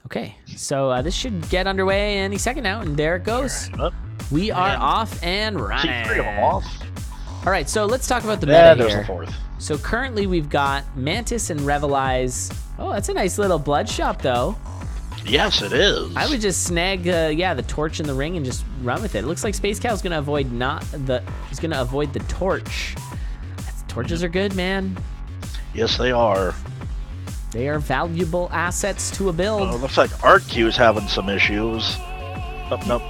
Okay, so this should get underway any second now, and there it goes. We are off and running. Keep them off. All right, so let's talk about the meta there's here. the fourth. So currently we've got Mantis and Revelize. Oh, that's a nice little blood shop, though. Yes, it is. I would just snag, the torch in the ring and just run with it. It looks like Spacecow's gonna avoid he's gonna avoid the torch. Torches are good, man. Yes, they are. They are valuable assets to a build. Looks like ARTQ is having some issues. Oh, nope.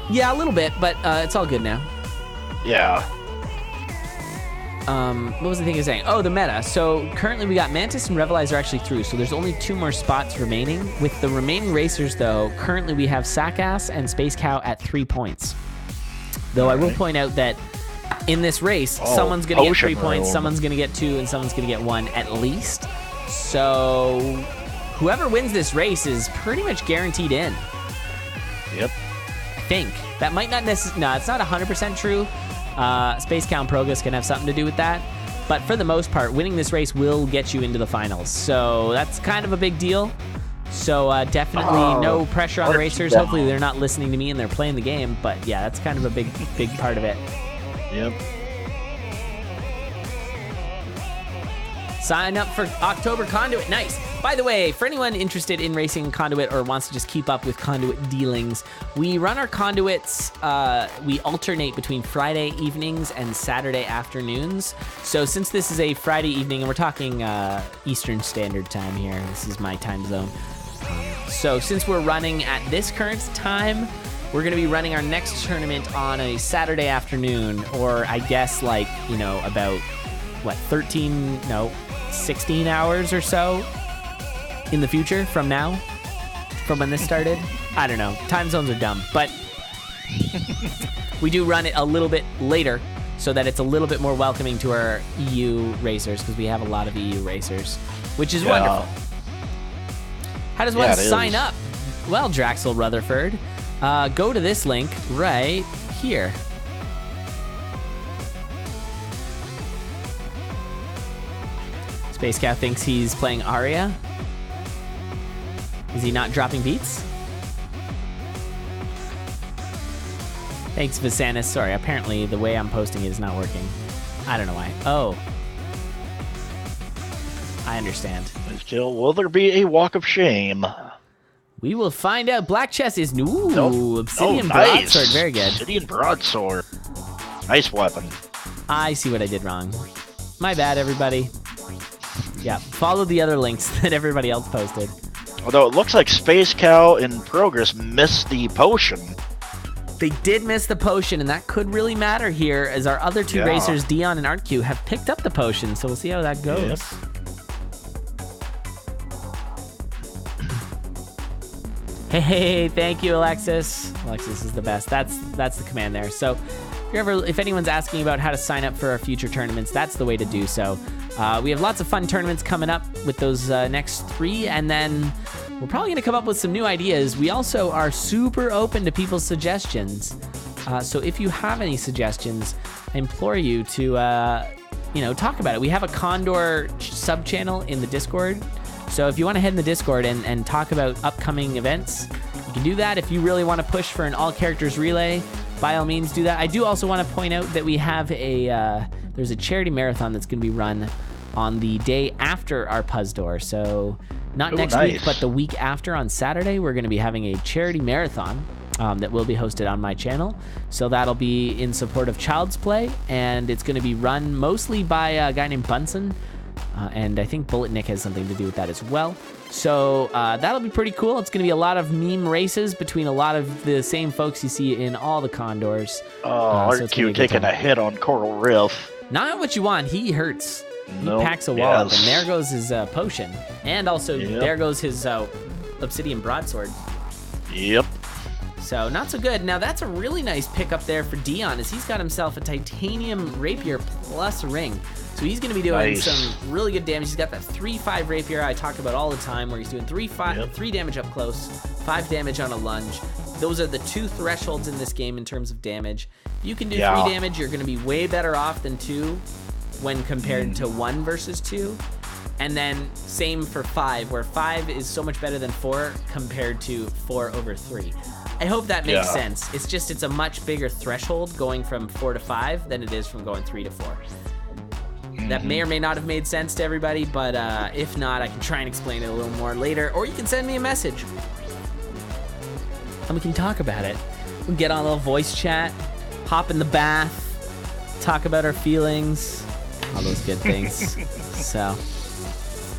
Yeah, a little bit, but it's all good now. Yeah. What was the thing I was saying? Oh, the meta. So currently we got Mantis and Revelize are actually through, so there's only 2 more spots remaining. With the remaining racers, though, currently we have Sackass and Spacecow at 3 points. Though I will point out that in this race, someone's going to get 3 points, someone's going to get 2, and someone's going to get 1 at least. So whoever wins this race is pretty much guaranteed in. Yep. I think. That might not necessarily... No, it's not 100% true. Spacecow and Progus can have something to do with that. But for the most part, winning this race will get you into the finals. So that's kind of a big deal. So definitely no pressure on the racers. Hopefully they're not listening to me and they're playing the game. But yeah, that's kind of a big part of it. Yep. Sign up for October Conduit. Nice. By the way, for anyone interested in racing Conduit or wants to just keep up with Conduit dealings, we run our Conduits, we alternate between Friday evenings and Saturday afternoons. So since this is a Friday evening, and we're talking Eastern Standard Time here, this is my time zone. So since we're running at this current time, we're going to be running our next tournament on a Saturday afternoon, or I guess like, about, 16 hours or so in the future from now, from when this started. I don't know. Time zones are dumb, but we do run it a little bit later so that it's a little bit more welcoming to our EU racers, because we have a lot of EU racers, which is wonderful. How does one sign up? Well, Draxel Rutherford, go to this link right here. Spacecow thinks he's playing Aria. Is he not dropping beats? Thanks, Visanis. Sorry, apparently the way I'm posting it is not working. I don't know why. Oh. I understand. Still, will there be a walk of shame? We will find out. Black chest is new. Nope. Obsidian broadsword. Very good. Obsidian broadsword. Nice weapon. I see what I did wrong. My bad, everybody. Yeah, follow the other links that everybody else posted. Although it looks like Spacecow and Progress missed the potion. They did miss the potion, and that could really matter here, as our other 2 racers, Dion and ARTQ, have picked up the potion, so we'll see how that goes. Yep. Hey, thank you, Alexis. Alexis is the best. That's the command there. So if anyone's asking about how to sign up for our future tournaments, that's the way to do so. We have lots of fun tournaments coming up with those next 3, and then we're probably going to come up with some new ideas. We also are super open to people's suggestions. So if you have any suggestions, I implore you to, talk about it. We have a Condor sub-channel in the Discord. So if you want to head in the Discord and talk about upcoming events, you can do that. If you really want to push for an all-characters relay, by all means do that. I do also want to point out that we have there's a charity marathon that's going to be run on the day after our Puzdor. So not next week, but the week after on Saturday, we're going to be having a charity marathon that will be hosted on my channel. So that'll be in support of Child's Play, and it's going to be run mostly by a guy named Bunsen. And I think Bullet Nick has something to do with that as well. So that'll be pretty cool. It's going to be a lot of meme races between a lot of the same folks you see in all the Condors. ARTQ taking a hit on Coral Reef. Not what you want. He hurts. He packs a wall up, and there goes his potion. And also, there goes his obsidian broadsword. Yep. So, not so good. Now, that's a really nice pickup there for Dion, as he's got himself a titanium rapier plus ring. So he's going to be doing some really good damage. He's got that 3-5 rapier I talk about all the time, where he's doing 3 damage up close, 5 damage on a lunge. Those are the 2 thresholds in this game in terms of damage. You can do 3 damage. You're going to be way better off than 2 when compared to 1 versus 2. And then same for 5, where 5 is so much better than 4 compared to 4 over 3. I hope that makes sense. It's just, it's a much bigger threshold going from 4 to 5 than it is from going 3 to 4. That may or may not have made sense to everybody, but if not, I can try and explain it a little more later, or you can send me a message and we can talk about it. We can get on a little voice chat, hop in the bath, talk about our feelings, all those good things. So,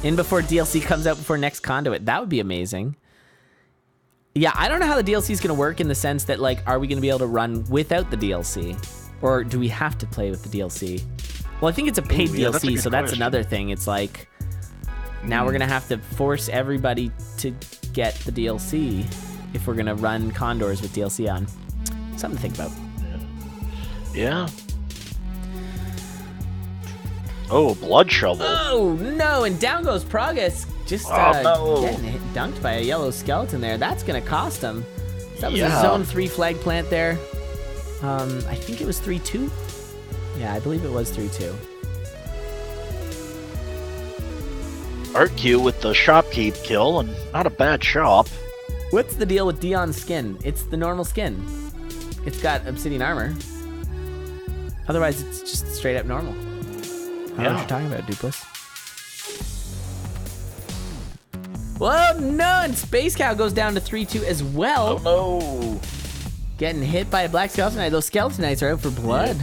in before DLC comes out before next Conduit. That would be amazing. Yeah, I don't know how the DLC is going to work in the sense that, like, are we going to be able to run without the DLC? Or do we have to play with the DLC? Well, I think it's a paid DLC, so that's another thing. It's like, now we're going to have to force everybody to get the DLC if we're going to run Condors with DLC on. Something to think about. Yeah. Oh, blood shovel. Oh, no, and down goes Progus. Just getting dunked by a yellow skeleton there. That's going to cost him. That was a Zone 3 flag plant there. I think it was 3-2. Yeah, I believe it was 3-2. ARTQ with the shopkeep kill, and not a bad shop. What's the deal with Dion's skin? It's the normal skin. It's got obsidian armor. Otherwise, it's just straight up normal. I don't know what you're talking about, Dupless. Whoa, no, and Space Cow goes down to 3-2 as well. Oh, no. Getting hit by a black skeleton knight. Those skeleton knights are out for blood.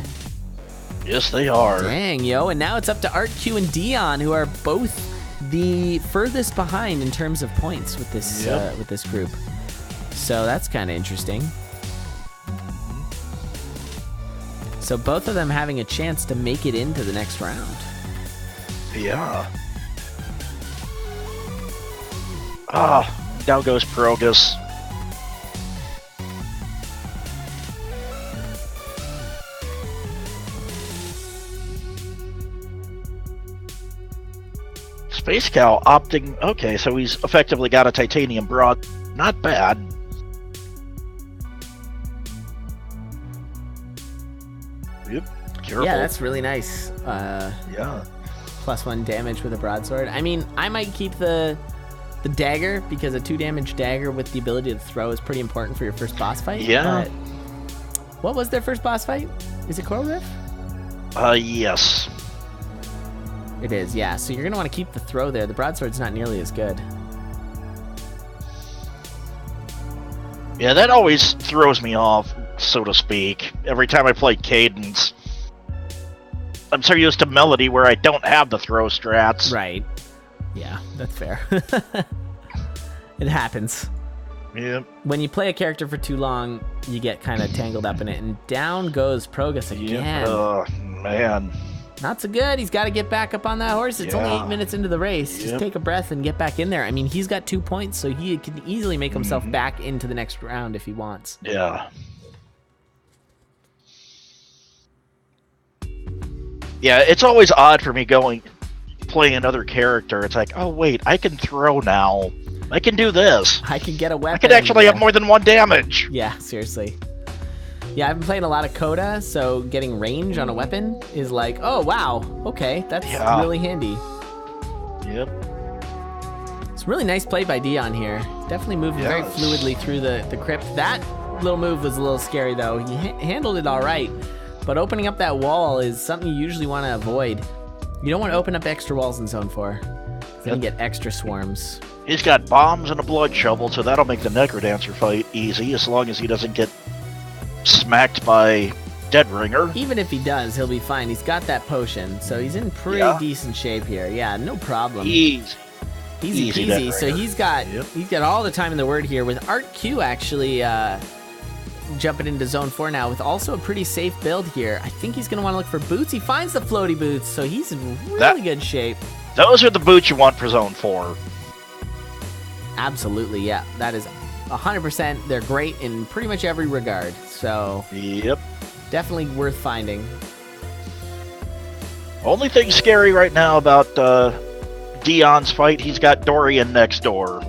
Yes, they are. Dang, yo. And now it's up to ARTQ and Dion, who are both the furthest behind in terms of points with this group. So that's kind of interesting. So both of them having a chance to make it into the next round. Yeah. Down goes Progus. Spacecow opting... Okay, so he's effectively got a titanium broad. Not bad. Yep, careful. Yeah, that's really nice. Yeah. +1 damage with a broadsword. I mean, I might keep the dagger, because a 2 damage dagger with the ability to throw is pretty important for your first boss fight. Yeah. But what was their first boss fight? Is it Coral Rift? Yes. It is, yeah. So you're going to want to keep the throw there. The broadsword's not nearly as good. Yeah, that always throws me off, so to speak. Every time I play Cadence, I'm so used to Melody where I don't have the throw strats. Right. Yeah, that's fair. It happens. Yep. When you play a character for too long, you get kind of tangled up in it. And down goes Progus again. Oh, man. Not so good. He's got to get back up on that horse. It's only 8 minutes into the race. Just take a breath and get back in there. I mean, he's got 2 points, so he can easily make himself back into the next round if he wants. Yeah. Yeah, it's always odd for me playing another character. It's like, oh, wait, I can throw now. I can do this. I can get a weapon. I can actually have more than 1 damage. Yeah, seriously. Yeah, I've been playing a lot of Coda, so getting range on a weapon is like, oh, wow, okay, that's really handy. Yep. It's really nice play by Dion here. Definitely moving very fluidly through the crypt. That little move was a little scary, though. He handled it all right, but opening up that wall is something you usually want to avoid. You don't want to open up extra walls in Zone 4. Then you get extra swarms. He's got bombs and a blood shovel, so that'll make the Necrodancer fight easy, as long as he doesn't get smacked by Deadringer. Even if he does, he'll be fine. He's got that potion, so he's in pretty decent shape here. Yeah, no problem. Easy Peasy. So he's got all the time in the word here, with ARTQ actually jumping into Zone 4 now with also a pretty safe build here. I think he's going to want to look for boots. He finds the floaty boots, so he's in really good shape. Those are the boots you want for Zone 4. Absolutely, yeah. That is 100%. They're great in pretty much every regard. So definitely worth finding. Only thing scary right now about Dion's fight, he's got Dorian next door.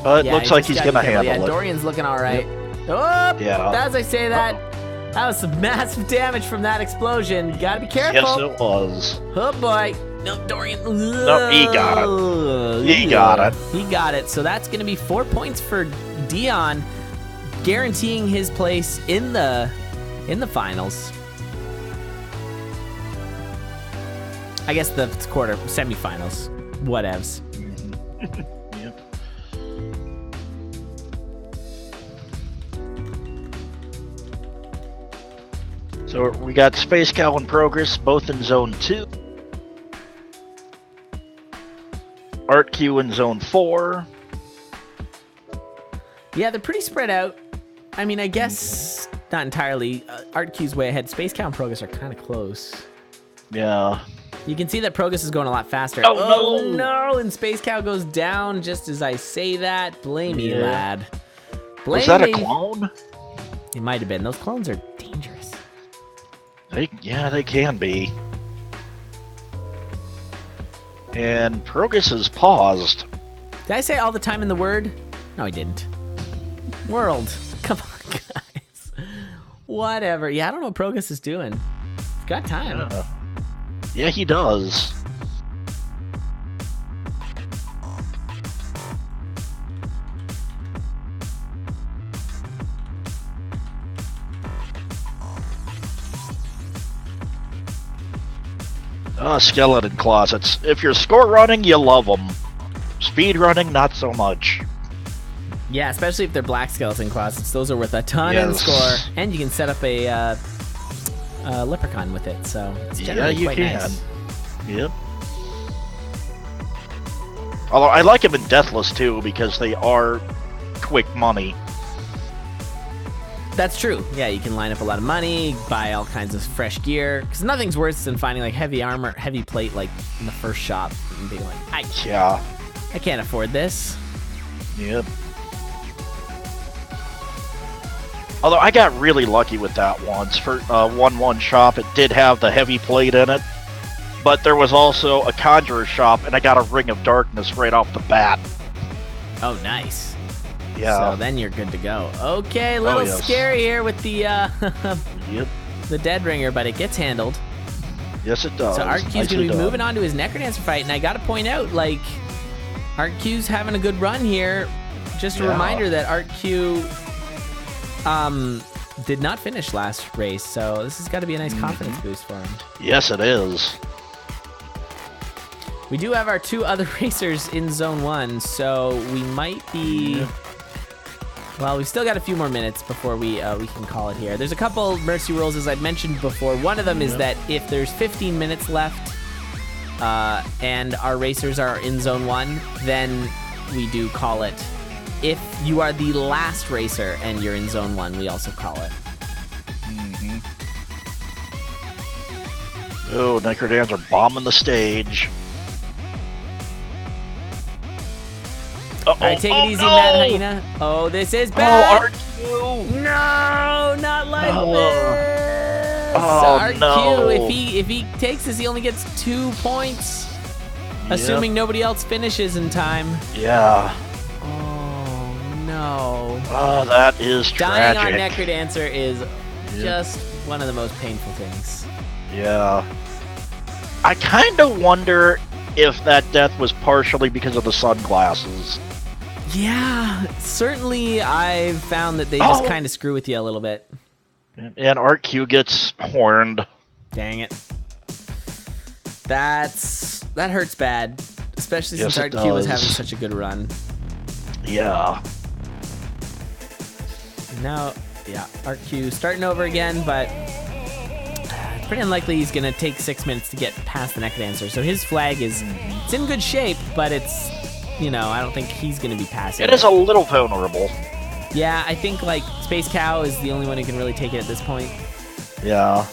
It looks like he's going to handle it. Dorian's looking all right. Oh, as I say that, That was some massive damage from that explosion. Gotta be careful. Yes, it was. Oh boy. No, Dorian. No, he got it. He got it. He got it. So that's gonna be 4 points for Dion, guaranteeing his place in the finals. I guess the semifinals. Whatevs. Yep. So we got Spacecow and Progress both in Zone 2. ARTQ in Zone 4. Yeah, they're pretty spread out. I mean, I guess not entirely. ARTQ's way ahead. Spacecow and Progus are kind of close. Yeah. You can see that Progus is going a lot faster. Oh, no! And Spacecow goes down just as I say that. Blame me, lad. Blame Was that me. a clone? It might have been. Those clones are dangerous. They can be. And Progus is paused. Did I say all the time in the word? No, I didn't. World. Come on, guys. Whatever. Yeah, I don't know what Progus is doing. He's got time. Yeah, he does. Skeleton closets. If you're score running, you love them. Speed running, not so much. Yeah, especially if they're black skeleton closets. Those are worth a ton in score. And you can set up a leprechaun with it, so it's generally quite nice. Yep. Although I like them in Deathless too, because they are quick money. That's true. Yeah, you can line up a lot of money, buy all kinds of fresh gear. Because nothing's worse than finding like heavy armor, heavy plate, like in the first shop, and being like, I can't afford this. Yep. Although I got really lucky with that once. For 1-1 shop, it did have the heavy plate in it, but there was also a conjurer shop, and I got a Ring of Darkness right off the bat. Oh, nice. Yeah. So then you're good to go. Okay, a little scary here with the the Dead Ringer, but it gets handled. Yes, it does. So ARTQ's going to be moving on to his Necrodancer fight, and I got to point out, like, ARTQ's having a good run here. Just a reminder that ARTQ did not finish last race, so this has got to be a nice confidence boost for him. Yes, it is. We do have our two other racers in Zone 1, so we might be... Well, we've still got a few more minutes before we can call it here. There's a couple mercy rules, as I'd mentioned before. One of them is that if there's 15 minutes left and our racers are in Zone 1, then we do call it. If you are the last racer and you're in Zone 1, we also call it. Oh, Necrodans are bombing the stage. All right, take it easy, Mad Hyena. Oh, this is bad. Oh, RQ! No, not like this. Oh, RQ, no. if he takes this, he only gets 2 points, assuming nobody else finishes in time. Yeah. Oh no. Oh, that is tragic. Dying on Necrodancer is just one of the most painful things. Yeah. I kind of wonder if that death was partially because of the sunglasses. Yeah, certainly I've found that they just kind of screw with you a little bit. And ARTQ gets horned. Dang it. That hurts bad, especially since ARTQ was having such a good run. Yeah. Now, ARTQ starting over again, but it's pretty unlikely he's going to take 6 minutes to get past the Necrodancer. So his flag is it's in good shape, but it's, I don't think he's going to be passing. It is a little vulnerable. Yeah, I think, like, Spacecow is the only one who can really take it at this point. Yeah.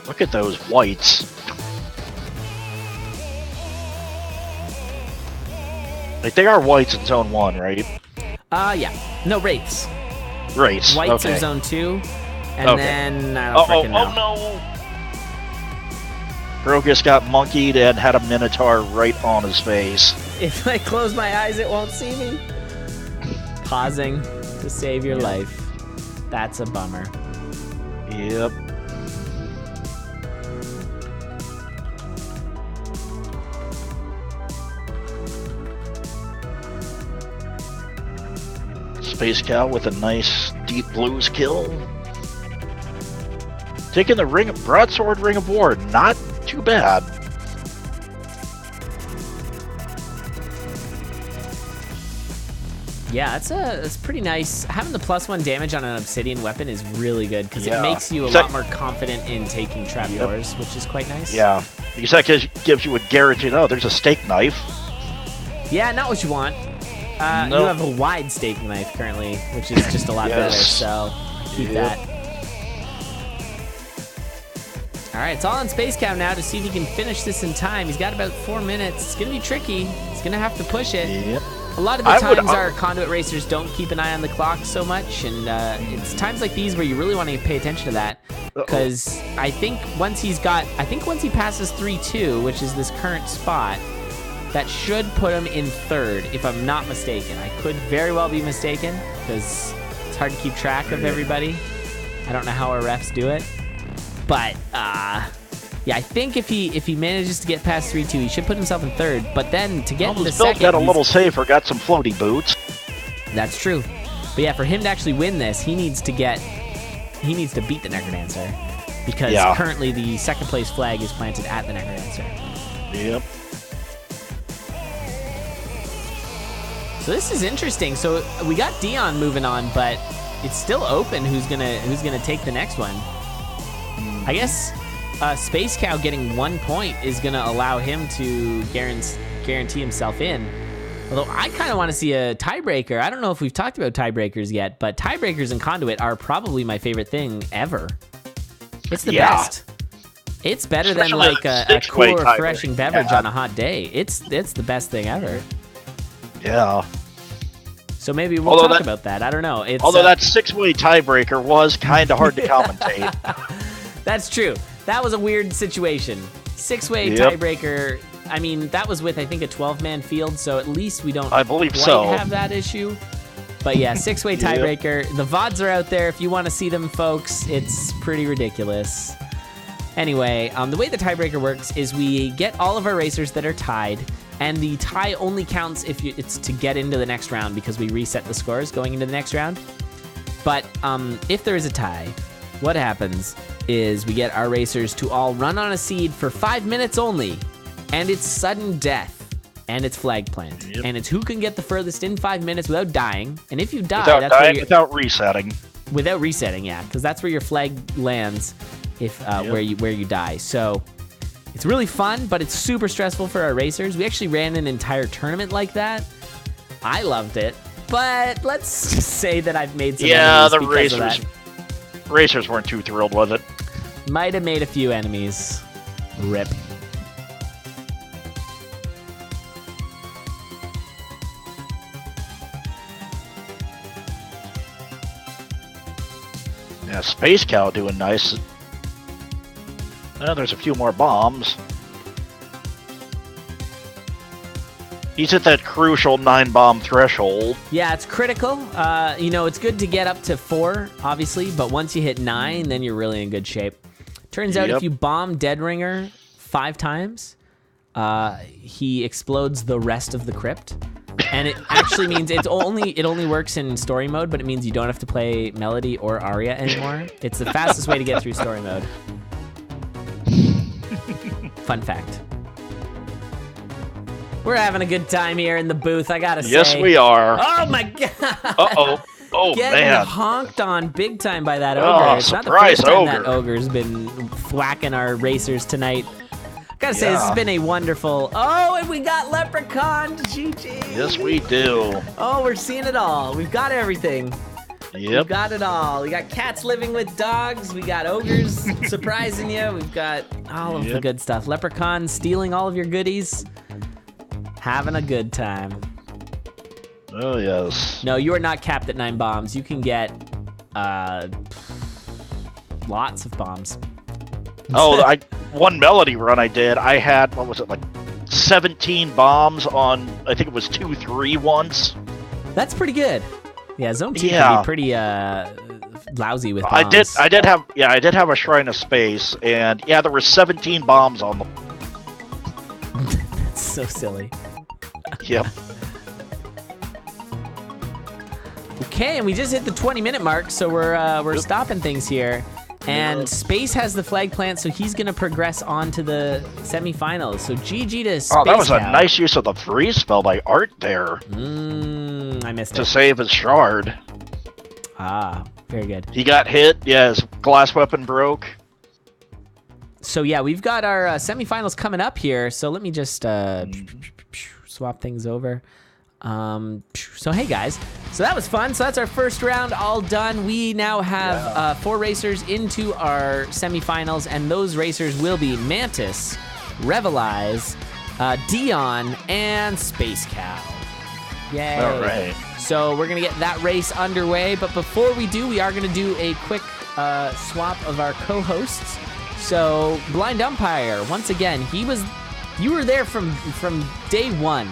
Look at those whites. Like, they are whites in Zone 1, right? Yeah. No, Wraiths. Wraiths, Whites are Zone 2, and then I don't freaking know. Oh, no! Progus got monkeyed and had a Minotaur right on his face. If I close my eyes, it won't see me. pausing to save your life. That's a bummer. Yep. Space Cow with a nice deep blues kill. Taking the broadsword ring of war, not too bad. Yeah, it's pretty nice. Having the +1 damage on an obsidian weapon is really good because it makes you a lot more confident in taking trapdoors, which is quite nice. Yeah, because that gives you a guarantee. Oh, there's a steak knife. Yeah, not what you want. You have a wide steak knife currently, which is just a lot better, so keep that. Alright, it's all on Spacecow now to see if he can finish this in time. He's got about 4 minutes. It's going to be tricky. He's going to have to push it. Yep. A lot of the times our conduit racers don't keep an eye on the clock so much, and it's times like these where you really want to pay attention to that, because I think once he passes 3-2, which is this current spot, that should put him in third, if I'm not mistaken. I could very well be mistaken, because it's hard to keep track of everybody. I don't know how our refs do it. But, yeah, I think if he manages to get past 3-2, he should put himself in third. But then to get into second... got a little safer, got some floaty boots. That's true. But yeah, for him to actually win this, he needs to beat the Necrodancer. Because currently the second place flag is planted at the Necrodancer. Yep. So this is interesting. So we got Dion moving on, but it's still open who's gonna take the next one. I guess Space Cow getting 1 point is gonna allow him to guarantee himself in. Although I kind of want to see a tiebreaker. I don't know if we've talked about tiebreakers yet, but tiebreakers in Conduit are probably my favorite thing ever. It's the best. It's better than like a cool, refreshing beverage on a hot day. It's the best thing ever. Yeah. So maybe we'll talk about that. I don't know. Although that 6-way tiebreaker was kind of hard to commentate. That's true. That was a weird situation. 6-way tiebreaker. I mean, that was with, I think, a 12-man field, so at least we don't have that issue. But yeah, 6-way tiebreaker. The VODs are out there if you want to see them, folks. It's pretty ridiculous. Anyway, the way the tiebreaker works is we get all of our racers that are tied, and the tie only counts if it's to get into the next round because we reset the scores going into the next round. But if there is a tie, what happens is we get our racers to all run on a seed for 5 minutes only, and it's sudden death, and it's flag plant, and it's who can get the furthest in 5 minutes without dying. And if you die, without resetting. Without resetting, yeah, because that's where your flag lands if where you die. So it's really fun, but it's super stressful for our racers. We actually ran an entire tournament like that. I loved it, but let's just say that I've made some enemies the because of that. Racers weren't too thrilled with it. Might have made a few enemies. Rip. Yeah, Space Cow doing nice. There's a few more bombs. He's at that crucial 9-bomb threshold. Yeah, it's critical. It's good to get up to 4, obviously, but once you hit 9, then you're really in good shape. Turns out if you bomb Dead Ringer 5 times, he explodes the rest of the crypt. And it actually means it only works in story mode, but it means you don't have to play Melody or Aria anymore. It's the fastest way to get through story mode. Fun fact. We're having a good time here in the booth, I gotta say. Yes, we are. Oh my god! Uh-oh. Oh, Getting man. honked on big time by that ogre. It's not the first time that ogre's been thwacking our racers tonight. Gotta say, this has been a wonderful... Oh, and we got Leprechaun, GG. Yes, we do. Oh, we're seeing it all. We've got everything. Yep. We've got it all. We got cats living with dogs. We got ogres surprising you. We've got all of the good stuff. Leprechaun stealing all of your goodies. Having a good time. Oh, yes. No, you are not capped at 9 bombs. You can get lots of bombs. Oh, one Melody run I did, I had, 17 bombs on, I think it was 2-3 once. That's pretty good. Yeah, Zone 2 Yeah. can be pretty lousy with bombs. I did have a Shrine of Space, and yeah, there were 17 bombs on them. That's so silly. Yep. Okay, and we just hit the 20-minute mark, so we're stopping things here. And Space has the flag plant, so he's gonna progress on to the semifinals. So GG to Space. Oh, that was a Cow. nice use of the freeze spell by Art there I missed to it. save his shard. Ah, very good. He got hit. Yeah, his glass weapon broke. So yeah, we've got our semifinals coming up here. So let me just swap things over. So hey guys, so that was fun. So that's our first round all done. We now have 4 racers into our semifinals, and those racers will be Mantis, Revelize, Dion, and Spacecow. Yay. All right. So we're gonna get that race underway, but before we do, we are gonna do a quick swap of our co-hosts. So Blind Umpire, once again, you were there from day one.